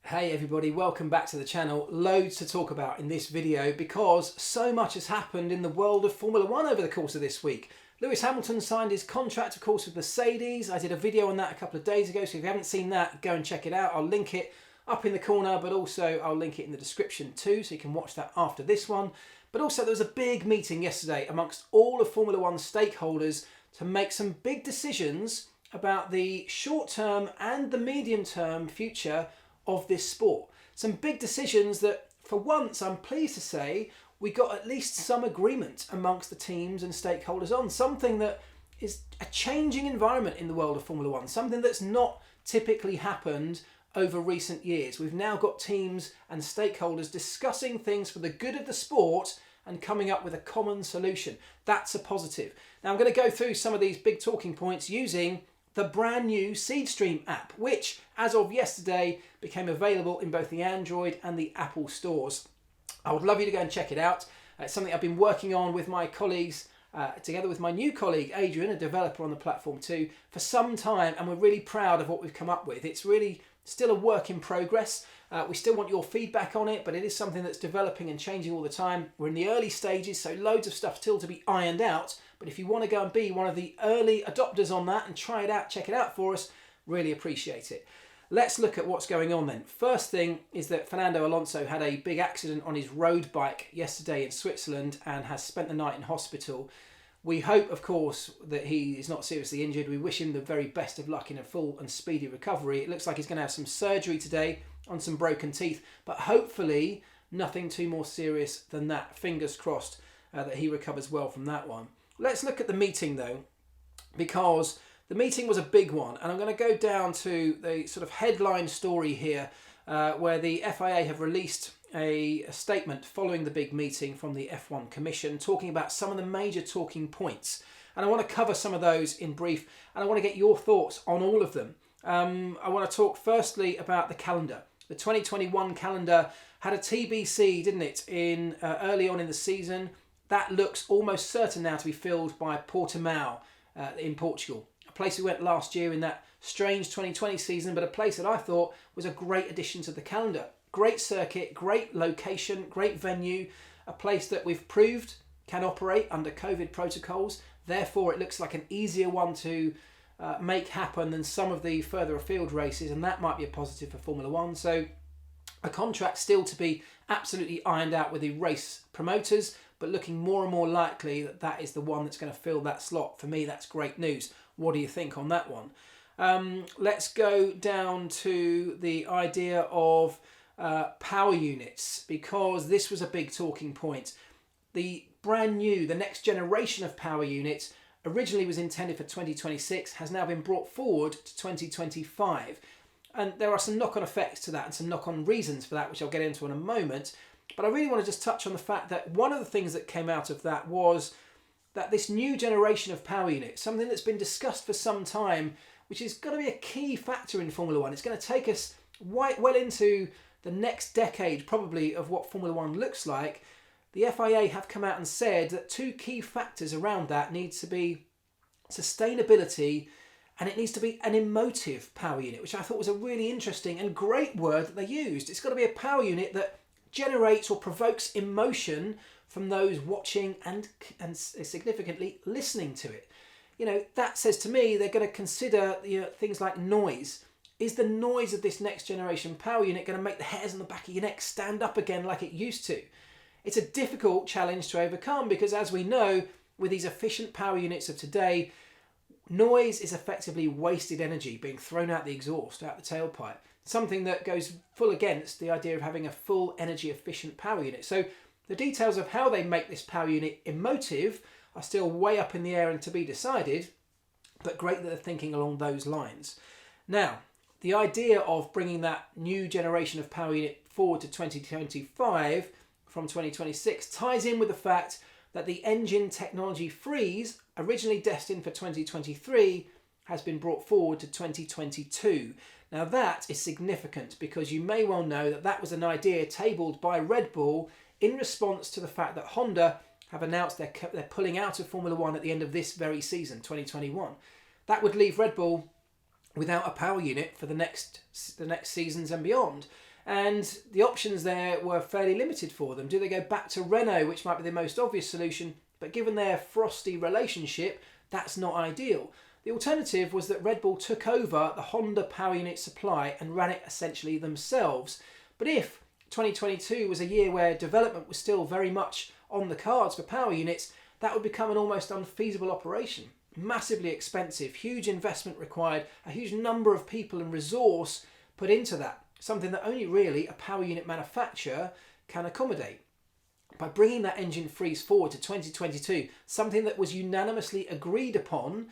Hey everybody, welcome back to the channel. Loads to talk about in this video because so much has happened in the world of Formula One over the course of this week. Lewis Hamilton signed his contract, of course, with Mercedes. I did a video on that a couple of days ago, so if you haven't seen that, go and check it out. I'll link it up in the corner, but also I'll link it in the description too, so you can watch that after this one. But also there was a big meeting yesterday amongst all of Formula One stakeholders to make some big decisions about the short-term and the medium-term future of this sport. Some big decisions that, for once, I'm pleased to say, we got at least some agreement amongst the teams and stakeholders on. Something that is a changing environment in the world of Formula One, something that's not typically happened over recent years. We've now got teams and stakeholders discussing things for the good of the sport and coming up with a common solution. That's a positive. Now I'm going to go through some of these big talking points using the brand new SeedStream app, which as of yesterday became available in both the Android and the Apple stores. I would love you to go and check it out. It's something I've been working on with my colleagues, together with my new colleague Adrian, a developer on the platform too, for some time, and we're really proud of what we've come up with. It's really still a work in progress. We still want your feedback on it, but it is something that's developing and changing all the time. We're in the early stages, so loads of stuff still to be ironed out. But if you want to go and be one of the early adopters on that and try it out, check it out for us, really appreciate it. Let's look at what's going on then. First thing is that Fernando Alonso had a big accident on his road bike yesterday in Switzerland and has spent the night in hospital. We hope, of course, that he is not seriously injured. We wish him the very best of luck in a full and speedy recovery. It looks like he's going to have some surgery today on some broken teeth, but hopefully nothing too more serious than that. Fingers crossed that he recovers well from that one. Let's look at the meeting though, because the meeting was a big one, and I'm going to go down to the sort of headline story here where the FIA have released a statement following the big meeting from the F1 Commission talking about some of the major talking points. And I want to cover some of those in brief, and I want to get your thoughts on all of them. I want to talk firstly about the calendar. The 2021 calendar had a TBC, didn't it, in early on in the season. That looks almost certain now to be filled by Portimao in Portugal. A place we went last year in that strange 2020 season, but a place that I thought was a great addition to the calendar. Great circuit, great location, great venue, a place that we've proved can operate under COVID protocols. Therefore, it looks like an easier one to make happen than some of the further afield races, and that might be a positive for Formula One. So a contract still to be absolutely ironed out with the race promoters, but looking more and more likely that that is the one that's going to fill that slot. For me, that's great news. What do you think on that one? Let's go down to the idea of power units, because this was a big talking point. The brand new, the next generation of power units originally was intended for 2026, has now been brought forward to 2025. And there are some knock-on effects to that and some knock-on reasons for that, which I'll get into in a moment. But I really want to just touch on the fact that one of the things that came out of that was that this new generation of power units, something that's been discussed for some time, which is going to be a key factor in Formula One. It's going to take us well into the next decade, probably, of what Formula One looks like. The FIA have come out and said that two key factors around that needs to be sustainability, and it needs to be an emotive power unit, which I thought was a really interesting and great word that they used. It's got to be a power unit that generates or provokes emotion from those watching and significantly listening to it. You know, that says to me they're going to consider things like noise. Is the noise of this next generation power unit going to make the hairs on the back of your neck stand up again like it used to? It's a difficult challenge to overcome because, as we know, with these efficient power units of today, noise is effectively wasted energy being thrown out the exhaust, out the tailpipe. Something that goes full against the idea of having a full energy efficient power unit. So the details of how they make this power unit emotive are still way up in the air and to be decided, but great that they're thinking along those lines. Now, the idea of bringing that new generation of power unit forward to 2025 from 2026 ties in with the fact that the engine technology freeze, originally destined for 2023, has been brought forward to 2022. Now that is significant because you may well know that that was an idea tabled by Red Bull in response to the fact that Honda have announced they're pulling out of Formula One at the end of this very season, 2021. That would leave Red Bull without a power unit for the next seasons and beyond. And the options there were fairly limited for them. Do they go back to Renault, which might be the most obvious solution, but given their frosty relationship, that's not ideal. The alternative was that Red Bull took over the Honda power unit supply and ran it essentially themselves. But if 2022 was a year where development was still very much on the cards for power units, that would become an almost unfeasible operation. Massively expensive, huge investment required, a huge number of people and resource put into that, something that only really a power unit manufacturer can accommodate. By bringing that engine freeze forward to 2022, something that was unanimously agreed upon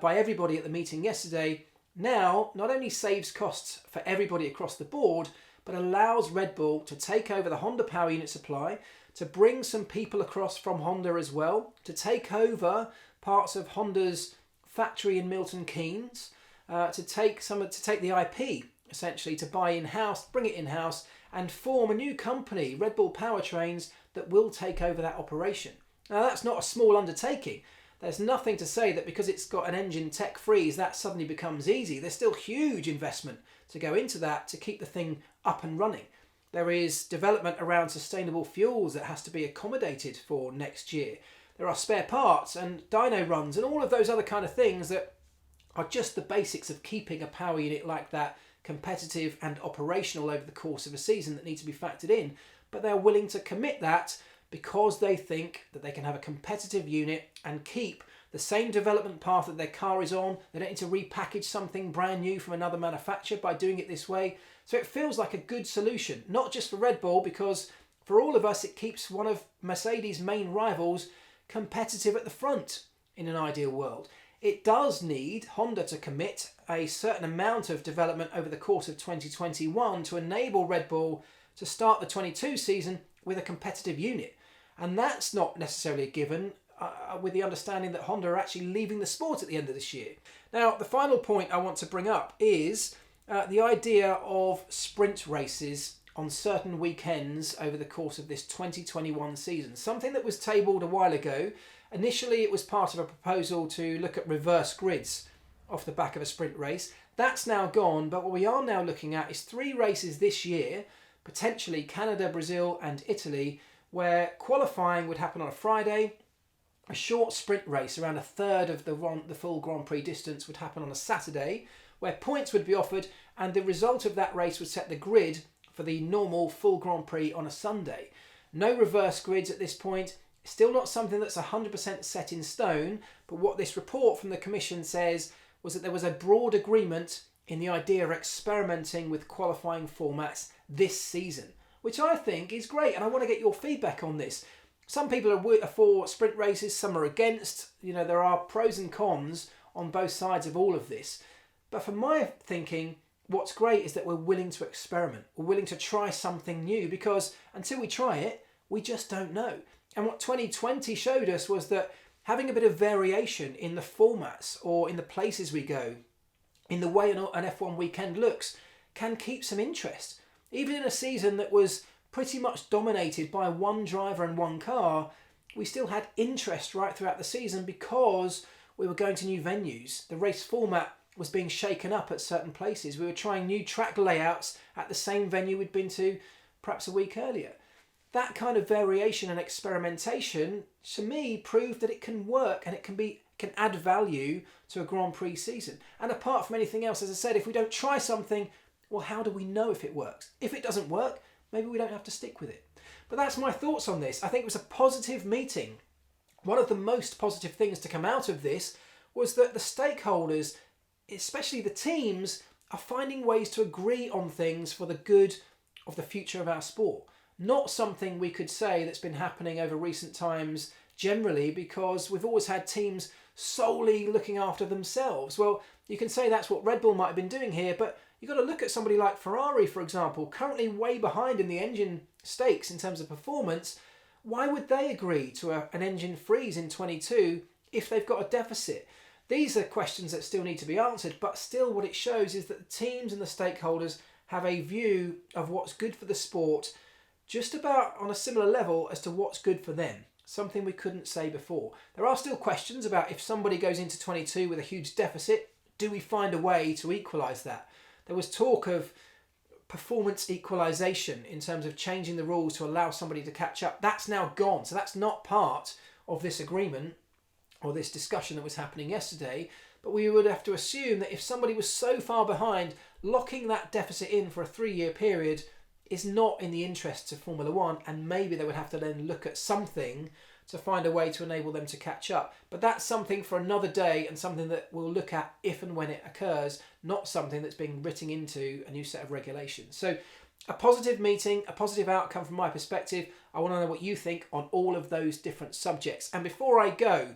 by everybody at the meeting yesterday, now not only saves costs for everybody across the board, but allows Red Bull to take over the Honda power unit supply, to bring some people across from Honda as well, to take over parts of Honda's factory in Milton Keynes, to take the IP essentially, to buy in-house, bring it in-house, and form a new company, Red Bull Powertrains, that will take over that operation. Now that's not a small undertaking. There's nothing to say that because it's got an engine tech freeze that suddenly becomes easy. There's still huge investment to go into that to keep the thing up and running. There is development around sustainable fuels that has to be accommodated for next year. There are spare parts and dyno runs and all of those other kind of things that are just the basics of keeping a power unit like that competitive and operational over the course of a season that need to be factored in. But they're willing to commit that because they think that they can have a competitive unit and keep the same development path that their car is on. They don't need to repackage something brand new from another manufacturer by doing it this way. So it feels like a good solution, not just for Red Bull, because for all of us it keeps one of Mercedes' main rivals competitive at the front in an ideal world. It does need Honda to commit a certain amount of development over the course of 2021 to enable Red Bull to start the 22 season with a competitive unit. And that's not necessarily a given, with the understanding that Honda are actually leaving the sport at the end of this year. Now, the final point I want to bring up is the idea of sprint races on certain weekends over the course of this 2021 season. Something that was tabled a while ago. Initially, it was part of a proposal to look at reverse grids off the back of a sprint race. That's now gone, but what we are now looking at is 3 races this year, potentially Canada, Brazil and Italy, where qualifying would happen on a Friday. A short sprint race, around a third of the full Grand Prix distance, would happen on a Saturday, where points would be offered, and the result of that race would set the grid for the normal full Grand Prix on a Sunday. No reverse grids at this point. Still not something that's 100% set in stone, but what this report from the Commission says was that there was a broad agreement in the idea of experimenting with qualifying formats this season, which I think is great, and I want to get your feedback on this. Some people are for sprint races, some are against. You know, there are pros and cons on both sides of all of this. But for my thinking, what's great is that we're willing to experiment. We're willing to try something new, because until we try it, we just don't know. And what 2020 showed us was that having a bit of variation in the formats or in the places we go, in the way an F1 weekend looks, can keep some interest. Even in a season that was pretty much dominated by one driver and one car, we still had interest right throughout the season because we were going to new venues. The race format was being shaken up at certain places. We were trying new track layouts at the same venue we'd been to perhaps a week earlier. That kind of variation and experimentation, to me, proved that it can work and it can add value to a Grand Prix season. And apart from anything else, as I said, if we don't try something, well, how do we know if it works? If it doesn't work, maybe we don't have to stick with it. But that's my thoughts on this. I think it was a positive meeting. One of the most positive things to come out of this was that the stakeholders, especially the teams, are finding ways to agree on things for the good of the future of our sport. Not something we could say that's been happening over recent times generally, because we've always had teams solely looking after themselves. Well, you can say that's what Red Bull might have been doing here, but you've got to look at somebody like Ferrari, for example, currently way behind in the engine stakes in terms of performance. Why would they agree to an engine freeze in 22 if they've got a deficit? These are questions that still need to be answered, but still what it shows is that the teams and the stakeholders have a view of what's good for the sport just about on a similar level as to what's good for them. Something we couldn't say before. There are still questions about if somebody goes into 22 with a huge deficit, Do we find a way to equalise that? There was talk of performance equalisation in terms of changing the rules to allow somebody to catch up. That's now gone. So that's not part of this agreement or this discussion that was happening yesterday. But we would have to assume that if somebody was so far behind, locking that deficit in for a 3-year period is not in the interests of Formula One, and maybe they would have to then look at something to find a way to enable them to catch up. But that's something for another day and something that we'll look at if and when it occurs, not something that's being written into a new set of regulations. So a positive meeting, a positive outcome from my perspective. I want to know what you think on all of those different subjects. And before I go,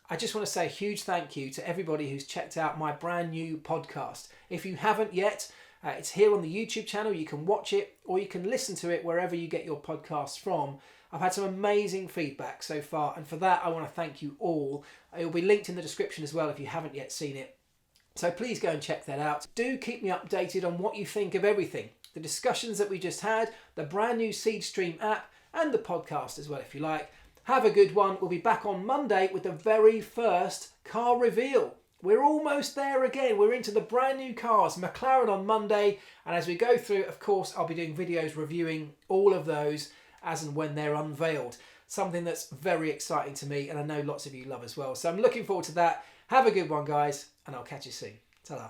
I just want to say a huge thank you to everybody who's checked out my brand new podcast. If you haven't yet, it's here on the YouTube channel. You can watch it or you can listen to it wherever you get your podcasts from. I've had some amazing feedback so far, and for that I want to thank you all. It will be linked in the description as well if you haven't yet seen it. So please go and check that out. Do keep me updated on what you think of everything. The discussions that we just had, the brand new SeedStream app, and the podcast as well if you like. Have a good one. We'll be back on Monday with the very first car reveal. We're almost there again. We're into the brand new cars. McLaren on Monday. And as we go through, of course, I'll be doing videos reviewing all of those as and when they're unveiled. Something that's very exciting to me and I know lots of you love as well. So I'm looking forward to that. Have a good one, guys, and I'll catch you soon. Ta-da.